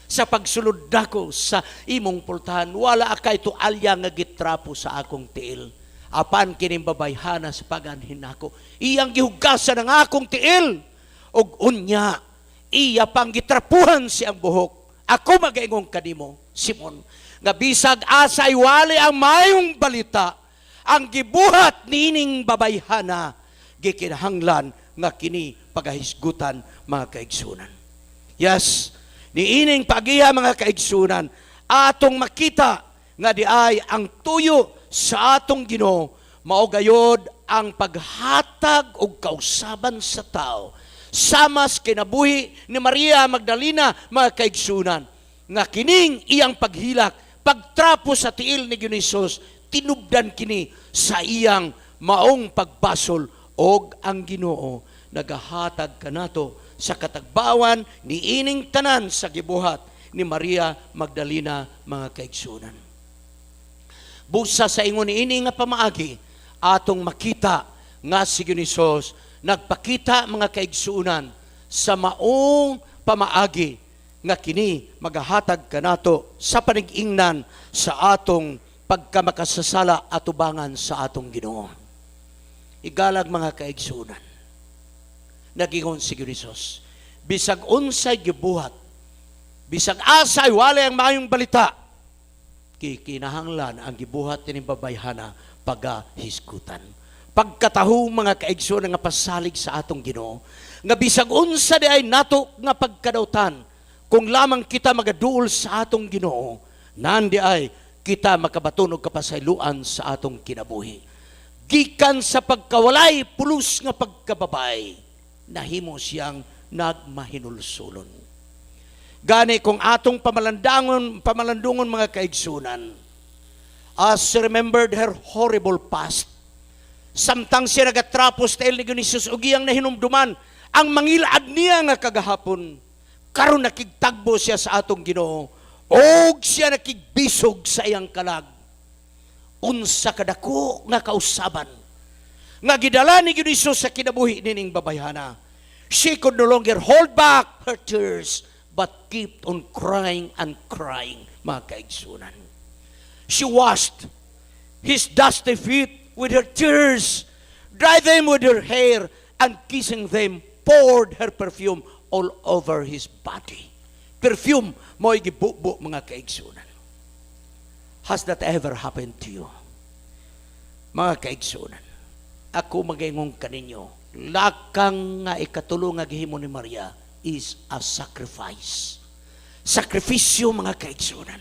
Sa pagsulod nako sa imong pultahan, wala kay tualya nga gitrapo sa akong tiil. Apan kining babayhana sa paganhin nako, iyang gihugasan ang akong tiil. Og unya, iya pang gitrapuhan siyang buhok. Ako magaingon kanimo, Simon, nga bisag asay wali ang mayong balita, ang gibuhat nining babayhana, gikinahanglan nga kini pagahisgutan mga kaigsunan. Yes, niining pagiya mga kaigsunan, atong makita nga di ay ang tuyo sa atong Ginoo mao gayod ang paghatag og kausaban sa tao. Samas kinabuhi ni Maria Magdalena mga kaigsunan nga kining iyang paghilak, pagtrapo sa tiil ni Dionisio, tinubdan kini sa iyang maong pagbasol og ang Ginoo nagahatag kanato sa katagbawan ni ining tanan sa gibuhat ni Maria Magdalena mga kaigsunan. Busa sa ingon ni ini nga pamaagi, atong makita nga si Dionisio nagpakita mga kaigsunan sa maong pamaagi nga kini magahatag kanato sa panig-ingnan sa atong pagkamakasasala at ubangan sa atong Ginoo. Igalag mga kaigsunan, nagingon si Dionisio, bisag unsay gibuhat, bisag asay walay ang mayong balita, kikinahanglan ang gibuhat ni babayhana pagahisgutan. Pagkataho mga kaigsunan nga pasalig sa atong Ginoo, nga bisag unsa di ay nato nga pagkadautan, kung lamang kita magaduol sa atong Ginoo, nandi ay kita makabatunog kapasayloan sa atong kinabuhi. Gikan sa pagkawalay, pulos nga pagkababay, nahimo siyang nagmahinulsulon. Gani kung atong pamalandungon mga kaigsunan, as she remembered her horrible past, samtang siya nagatrapos tail ni Dionisio ug iyang nahinumduman, ang mangilaad niya nga kagahapon, karon nakigtagbo siya sa atong Ginoo, og siya nakigbisog sa iyang kalag. Unsa kadako nga kausaban nga gidala ni Dionisio sa kinabuhi nining babayhana. She could no longer hold back her tears but kept on crying and crying mga kaigsunan. She washed his dusty feet with her tears, dried them with her hair, and kissing them poured her perfume all over his body. Perfume mo'y gibubo mga kaigsunan. Has that ever happened to you? Mga kaigsunan, ako magaingon kaninyo, lakang nga ikatulong nga gihimo ni Maria is a sacrifice. Sakripisyo mga kaigsunan.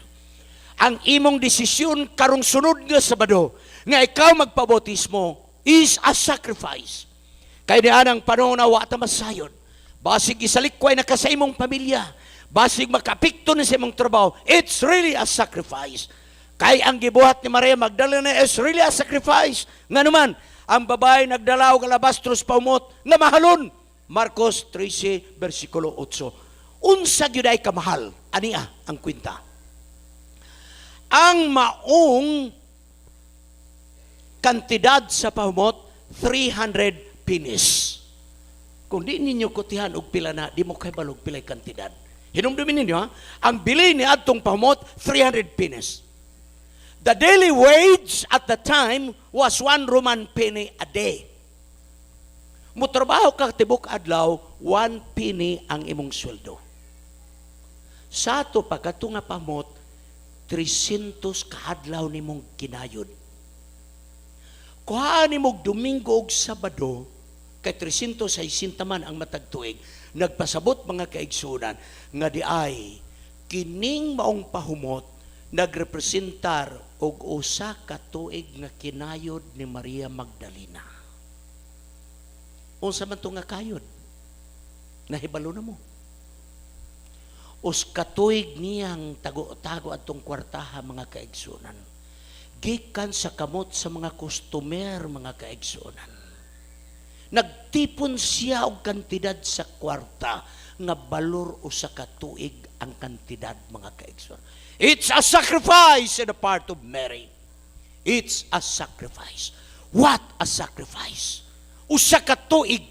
Ang imong desisyon karong sunod nga Sabado, nga ikaw magpabautismo is a sacrifice. Kaya diyan ang panahon na wata masayod. Basig isalikway na ka sa imong pamilya. basig makapikto ni sa imong trabaho, it's really a sacrifice. Kay ang gibuhat ni Maria Magdalena is really a sacrifice. Nga naman, ang babae nagdala og alabastros paumot nga mahalon. Marcos 13 versikulo 8. Unsa gyud ay kamahal? Ania ang kwenta. Ang maong kantidad sa pahumot 300 pennies. Kung di ninyo kutihan og pila na, di mo kay balog pilay kantidad. Hinumdumin ninyo ha, ang bili ni adtong pahumot 300 pennies. The daily wage at the time was 1 Roman penny a day. Mutrabaho ka tibok adlaw, 1 penny ang imong sweldo. Sa ato pagkato nga pahumot, 300 kaadlaw nimong kinayod. Kuhaan nimong Domingo ug Sabado, kay 360 man ang matag tuig, nagpasabot mga kaigsunan nga di ay kining maong pahumot nagrepresentar og usa ka tuig nga kinayod ni Maria Magdalena. Unsa man to nga kayod? Nahibalo na mo. Us katuig niyang tago-tago atong kwartaha mga kaigsunan. Gikan sa kamot sa mga customer mga kaigsunan. Nagtipon siya og kantidad sa kwarta nga balor usa ka tuig ang kantidad mga kaigsunan. It's a sacrifice in the part of Mary. It's a sacrifice. What a sacrifice! Usa ka tuig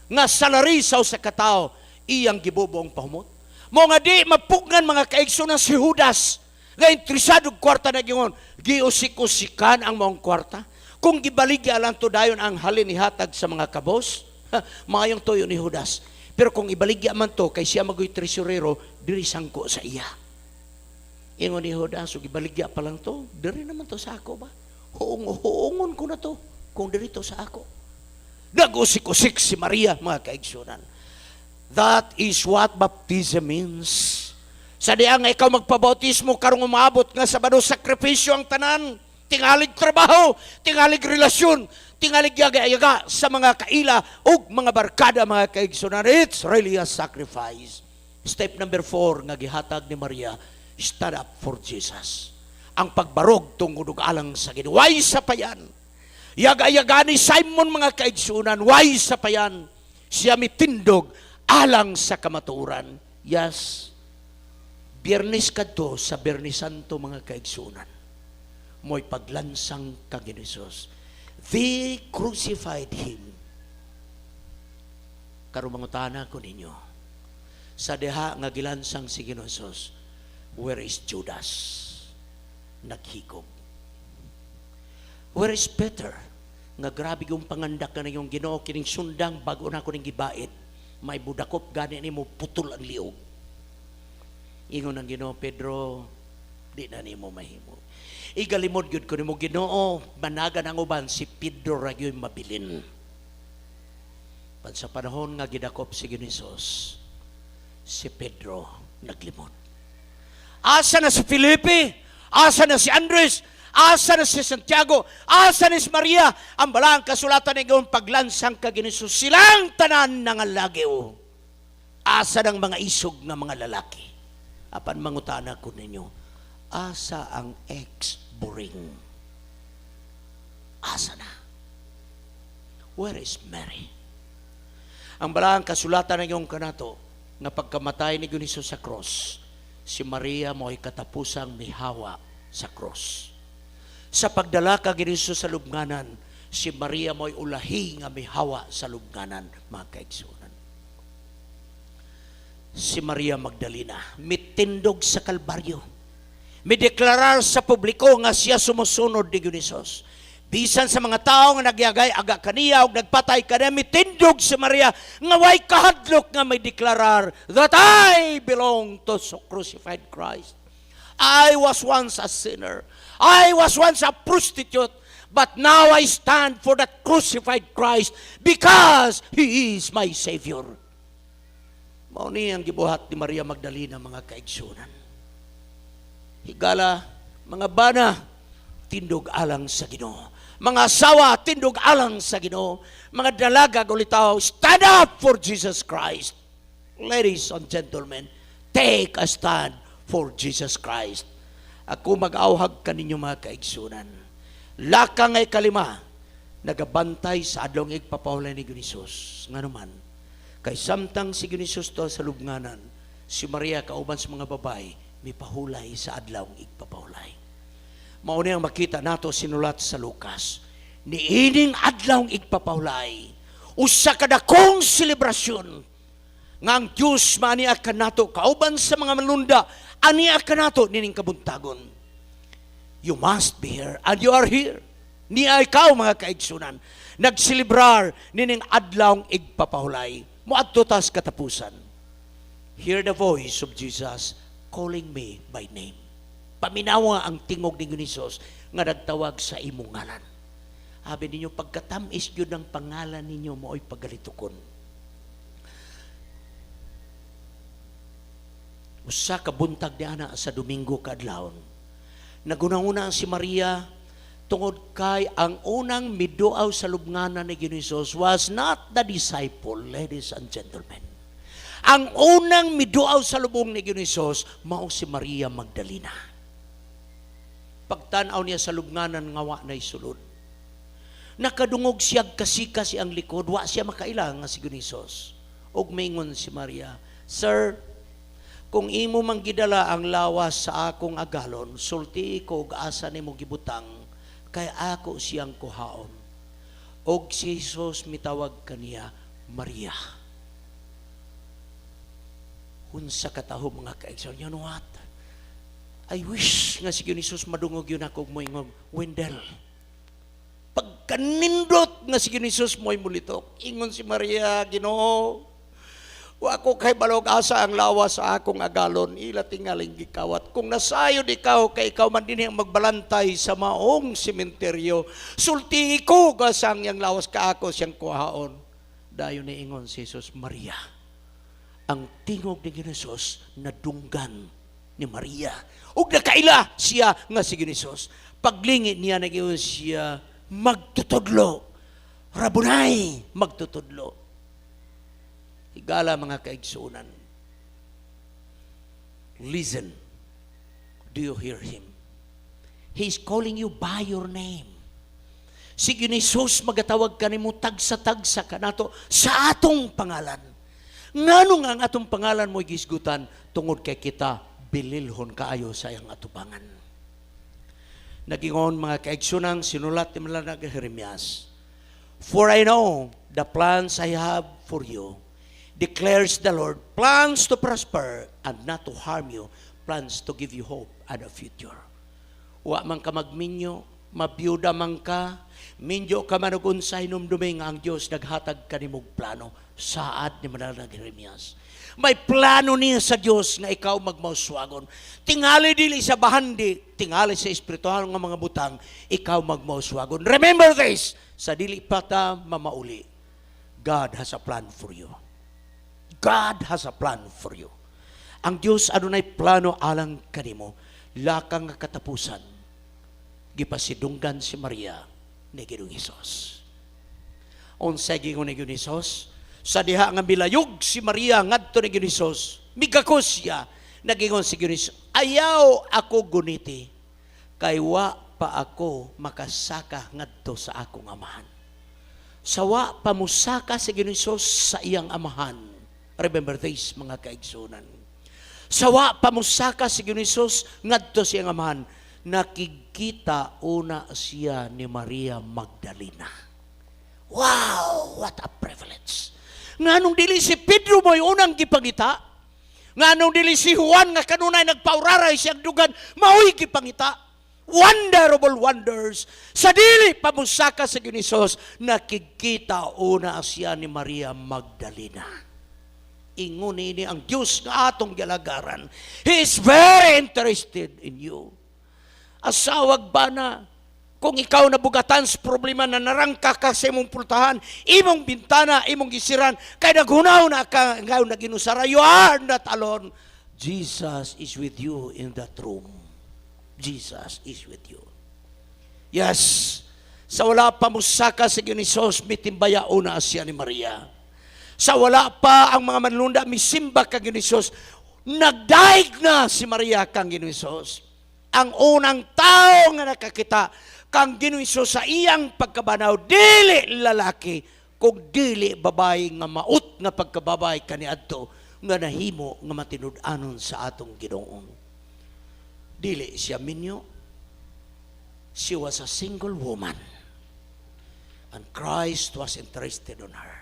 nga salary sa usa ka tawo iyang gibubuong pahumot. Mo nga di mapugngan mga kaigsunan si Judas nga interesado kwarta na gingon, giusik-usikan ang maong kwarta. Kung gibaligya lang to dayon ang halin ihatag sa mga kabos, mayong toyo ni Judas. Pero kung ibaligya man to kay siya magoy tresurero, diri sangko sa iya. Ingon ni Judas, so gibaligya pa lang to, diri naman to sa ako ba? Huungon ko na to kung diri to sa ako. Nag-usik-usik si Maria mga kaigsunan. That is what baptism means. Sa diya nga ikaw magpabautismo karong umabot nga sa bado sakripisyo ang tanan, tingalig trabaho, tingalig relasyon, tingalig yaga-yaga sa mga kaila ug mga barkada mga kaigsunan. It's really a sacrifice. Step number 4 nga gihatag ni Maria, stand up for Jesus. Ang pagbarog tungod og alang sa Ginoo. Why sa payan? Yaga-yaga ni Simon mga kaigsunan, why sa payan? Siya mitindog alang sa kamatuoran. Yes. Biyernes kadto sa Biyernes Santo mga kaigsunan. Mo'y paglansang kang Jesus. They crucified Him. Karumangutana ko ninyo. Sa deha nga gilansang si Jesus, where is Judas? Naghikog. Where is Peter? Nga grabe yung pangandak na yung Ginoo kining sundang bago na ko ning gibait. May budakop gani nimo putol ang liog. Ingon ang Ginoo, Pedro, di na nimo mahimo. Igalimod gyud ko nimo Ginoo, managan ang uban si Pedro ra gyud mabilin. Pan sa panahon nga gidakop si Jesus, si Pedro naglimod. Asa na si Felipe? Asa na si Andres? Asa na si Santiago? Asa na si Maria? Ang balang kasulatan ng paglansang kag Jesus. Silang tanan ng lagyo. Asa ng mga isog ng mga lalaki. Apan mangutana ko ninyo, asa ang ex-boring? Asa na? Where is Mary? Ang balang kasulatan ng iyong kanato, nga pagkamatay ni Jesus sa cross, si Maria mo'y katapusang mihawa sa cross. Sa pagdala kag Jesus sa lubnganan, si Maria mo'y ulahi nga mihawa sa lubnganan, mga kaigsunan. Si Maria Magdalena, mitindog sa Kalbaryo. Mideklarar sa publiko nga siya sumusunod ni Jesus. Bisan sa mga tao nga nagyagay aga kaniya ug nagpatay kaniya, mitindog si Maria nga way kahadlok nga may deklarar that I belong to crucified Christ. I was once a sinner. I was once a prostitute, but now I stand for that crucified Christ because He is my Savior. Mao ni ang gibuhat ni Maria Magdalena mga kaigsunan. Higala, mga bana, tindog alang sa Ginoo. Mga asawa, tindog alang sa Ginoo. Mga dalaga, gulitaw, stand up for Jesus Christ. Ladies and gentlemen, Take a stand for Jesus Christ. Ako mag-awhag kaninyo mga kaigsunan. Laka ngay kalima, nagabantay sa adlong igpapahulay ni Ginisus. Nga naman, kay samtang si Ginisus to sa lubnganan, si Maria kauban sa mga babae, may pahulay sa adlong igpapahulay. Mauna ang makita nato sinulat sa Lucas. Niining adlong igpapahulay, usa kadakong selebrasyon nga ang Diyos maaniya ka nato kauban sa mga manlunda, aniya ka nato nining kabuntagon. You must be here and you are here. Niya ikaw mga kaigsunan, nagselebrar nining adlong igpapahulay. Muadto tas katapusan. Hear the voice of Jesus calling me by name. Paminawa ang tingog ni Ginisos nga nagtawag sa imong ngalan. Habi ninyo, pagkatamis yun ang pangalan ninyo mo ay pagalitukon. Usa ka buntag di ana sa Domingo kadlawon. Nagunang-una si Maria tungod kay ang unang miduaw sa lubnganan ni Ginisos was not the disciple, ladies and gentlemen. Ang unang miduaw sa lubong ni Ginisos mao si Maria Magdalena. Pagtanaw niya sa lubnganan nga wa nay sulod. Nakadungog siya kasika siyang likod, wa siya makailang nga si Ginisos. Og maingon si Maria, Sir, kung imo manggidala ang lawas sa akong agalon, sulti ko og asa nimo gibutang, kay ako siyang kuhaon. Og si Jesus mitawag kaniya Maria. Unsa kataho mga kaigsoon, you know what? I wish nga si Jesus madungog yun ako moingog, Wendell. Pagkanindot nga si Jesus mo'y mulitok, ingon si Maria, Ginoo, wa ko kay balog asa ang lawas sa akong agalon, ila tingaling gikawat. Kung nasayod ikaw, kay ikaw man din ang magbalantay sa maong sementeryo, sulti ko gasang yang lawas ka ako siyang kuhaon. Dayon ni ingon si Jesus, Maria. Ang tingog ni Jesus nadunggan ni Maria. Ug nakaila siya nga si Jesus. Paglingit niya nagiyon siya magtutudlo. Rabunay magtutudlo. Higala mga kaigsunan. Listen. Do you hear him? He's calling you by your name. Si Jesus magatawag kanimo tagsa-tagsa kanato sa atong pangalan. Nganong ang atong pangalan mo gisgutan tungod kay kita bililhon kaayo sa iyang atubangan. Nagingon mga kaigsunang sinulat ni Malanag Jeremias, For I know the plans I have for you, declares the Lord, plans to prosper and not to harm you, plans to give you hope and a future. Wa man ka magminyo, mabiyuda man ka, minyo ka manugunsay numduming ang Diyos naghatag kanimog plano. Saad ni Malanag Jeremias. May plano niya sa Diyos nga ikaw magmauswagon. Tingali dili sa bahandi, tingali sa espiritual nga mga butang, ikaw magmauswagon. Remember this, sa dili pata mamauli. God has a plan for you. God has a plan for you. Ang Diyos adunay plano alang kanimo. Lakang nga katapusan, gipasidunggan si Maria ni Ginoong Hesus. Unsay gingon ni Ginoong Hesus? Sa diha nga milayog si Maria ngadto ni Ginoong Hesus, migakos siya, nagingon si Ginoong Hesus, ayaw ako guniti, kay wa pa ako makasaka ngadto sa akong amahan. Sawa pamusaka si Ginoong Hesus sa iyang amahan. Remember this, mga kaigsunan. Sawa pamusaka si Ginoong Hesus ngadto sa iyang amahan, nakikita una siya ni Maria Magdalena. Wow, what a privilege. Nganong dili si Pedro mo'y unang gipangita? Nganong dili si Juan nga kanunay nagpauraray siyang dugan, mao'y gipangita? Wonderful wonders. Sa dili pamusaka sa Ginoong Hesus, nakikita una siya ni Maria Magdalena. Ingon ini ang Diyos nga atong galagaran. He is very interested in you. Asawag ba na? Kung ikaw nabugatan sa problema na narangka ka sa imong pultahan, imong bintana, imong gisiran, kay naghunaw na ka, ikaw naginusara, you are not alone. Jesus is with you in that room. Jesus is with you. Yes, sa wala pa musaka sa Ginoong Hesus, mitimbaya una siya ni Maria. Sa wala pa ang mga manlunda, misimba ka Ginoong Hesus, nagdaig na si Maria kang Ginoong Hesus. Ang unang tao nga nakakita kang Ginoong Hesus sa iyang pagkabanaw, dili lalaki, kung dili babae nga maut nga pagkababay kaniadto nga nahimo nga matinud-anon sa atong Ginoong. Dili siya minyo. She was a single woman. And Christ was interested on her.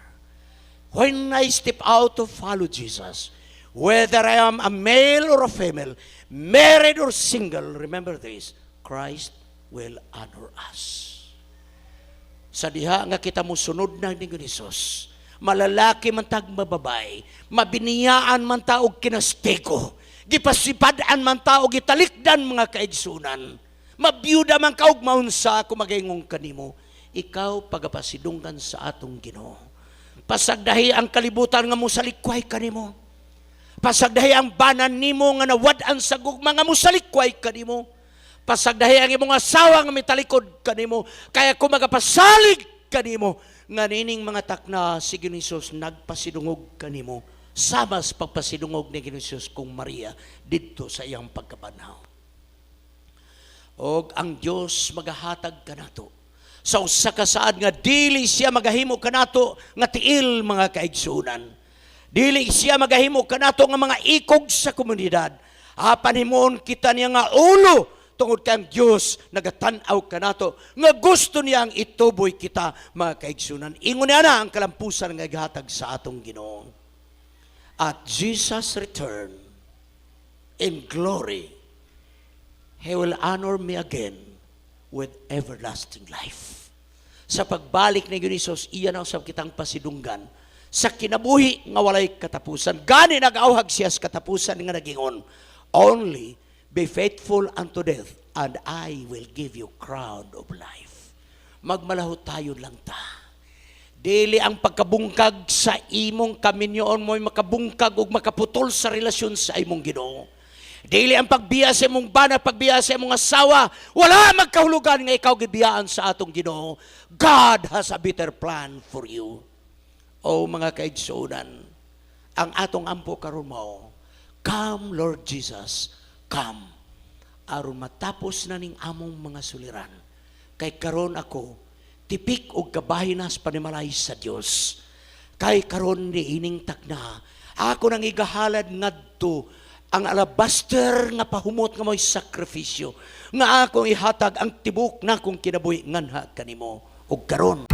When I step out to follow Jesus, whether I am a male or a female, married or single, remember this, Christ will honor us. Sa diha nga kita mo sunod na ni Jesus, malalaki man tag mababay, mabiniyaan man taog kinasteko, gipasipadaan man taog gitalikdan mga kaigsunan, mabiyuda man kaog maunsa kung magayngong kanimo, ikaw pagapasidunggan sa atong Ginoo. Pasagdahi ang kalibutan nga mo salikway kanimo. Pasagdahi ang banan nimo nga nawad-an sa gugma nga mo salikway kanimo. Pasagdahi ang imong asawa nga mitalikod kanimo. Kaya kung magapasalig kanimo, nga nining mga takna si Ginoong Hesus nagpasidungog kanimo. Sama sa pagpasidungog ni Ginoong Hesus kung Maria didto sa iyang pagkabanaw. Og ang Dios magahatag kanato sa usa ka saad nga dili siya magahimo kanato nga tiil mga kaigsunan. Dili siya magahimo kanato nga mga ikog sa komunidad. Apan himon kita niya nga ulo tungod kang Dios nagatan-aw kanato nga gusto niyang ituboy kita mga kaigsunan. Ingon niya na ang kalampusan nga gihatag sa atong Ginoo. At Jesus return in glory, He will honor me again with everlasting life. Sa pagbalik ni Ginoong Hesus, iyan ang usab kitang pasidunggan sa kinabuhi nga walay katapusan. Gani nag-awhag siya sa katapusan nga nagingon, only be faithful unto death, and I will give you crown of life. Magmalaho tayo lang ta. Dili ang pagkabungkag sa imong kaminyoon mo'y makabungkag ug makaputol sa relasyon sa imong Ginoo. Dili ang pagbiya sa imong bana, pagbiya sa imong asawa, wala magkahulugan nga ikaw gibiyaan sa atong Ginoo. God has a better plan for you. O mga kaigsunan, ang atong ampo karon mao, come Lord Jesus, come. Aron matapos na ning among mga suliran. Kay karon ako, tipik og kabahinas panimalay sa Dios. Kay karon ni ining takna, ako nang igahalad ngadto ang alabaster nga pahumot nga mo'y sakripisyo, nga akong ihatag ang tibok na kong kinabuhi nganha kanimo. O karon.